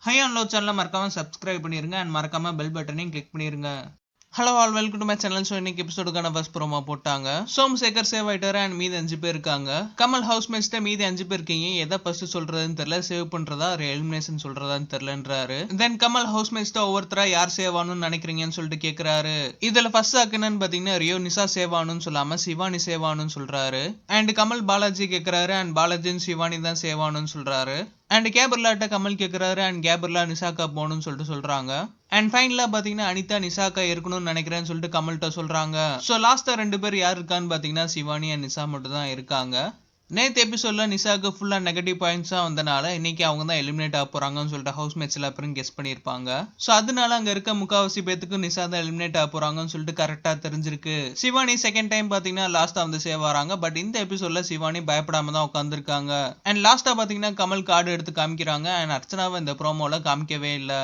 High and low சேனலை மறக்காம subscribe பண்ணிருங்க அண்ட் மறக்காம பெல் பட்டனையும் கிளிக் பண்ணிருங்க. Hello all welcome to my channel. So இன்னைக்கு எபிசோடுக்கான ஃபர்ஸ்ட் ப்ரோமோ போட்டாங்க. சோமசேகர் சேவ் ஆயிட்டாரு அண்ட் மீதி 5 பேர் இருக்காங்க. கமல் ஹவுஸ்மேட்ஸ்ட மீதி 5 பேர் இருக்கீங்க, எதை ஃபர்ஸ்ட் சொல்றதுன்னு தெரியல, சேவ் பண்றதா எலிமினேஷன் சொல்றதான்னு தெரியலன்றாரு. தென் கமல் ஹவுஸ்மேட்ஸ்ட ஒவ்வொருத்தரா யார் சேவ் ஆகணும்னு நினைக்கிறீங்கன்னு சொல்லிட்டு கேட்கிறாரு. இதுல ஃபர்ஸ்ட் என்னன்னு பாத்தீங்கன்னா ரியோ நிசா சேவ் ஆகணும்னு சொல்லாம சிவானி சேவ் ஆகணும்னு சொல்றாரு. அண்ட் கமல் பாலாஜி கேட்கிறாரு அண்ட் பாலாஜி சிவானி தான் சேவ் ஆகணும்னு சொல்றாரு. அண்ட் கேபர்லாட்ட கமல் கேட்கிறாரு அண்ட் கேபர்லா நிசாக்கா போகணும்னு சொல்லிட்டு சொல்றாங்க. அண்ட் ஃபைனலா பாத்தீங்கன்னா அனிதா நிசாக்கா இருக்கணும்னு நினைக்கிறேன்னு சொல்லிட்டு கமல்கிட்ட சொல்றாங்க. சோ லாஸ்டா 2 பேர் யார் இருக்கான்னு பாத்தீங்கன்னா சிவானி அண்ட் நிசா மட்டும் தான் இருக்காங்க. நேத்து எபிசோட்ல நிசாக்கு ஃபுல்லா நெகட்டிவ் பாயிண்ட்ஸா வந்தனால இன்னைக்கு அவங்க தான் எலிமினேட் ஆக போறாங்கன்னு சொல்லிட்டு ஹவுஸ்மேட்ஸ் எல்லா பேரும் கெஸ் பண்ணிருப்பாங்க. சோ அதனால அங்க இருக்க முக்காவாசி பேத்துக்கு நிசா தான் எலிமினேட் ஆக போறாங்கன்னு சொல்லிட்டு கரெக்டா தெரிஞ்சிருக்கு. சிவானி செகண்ட் டைம் பாத்தீங்கன்னா லாஸ்டா வந்து சேவ் ஆறாங்க. பட் இந்த எபிசோட்ல சிவானி பயப்படாம தான் உட்காந்துருக்காங்க. அண்ட் லாஸ்டா பாத்தீங்கன்னா கமல் கார்டு எடுத்து காமிக்கிறாங்க அண்ட் அர்ச்சனாவை இந்த ப்ரோமோல காமிக்கவே இல்லை.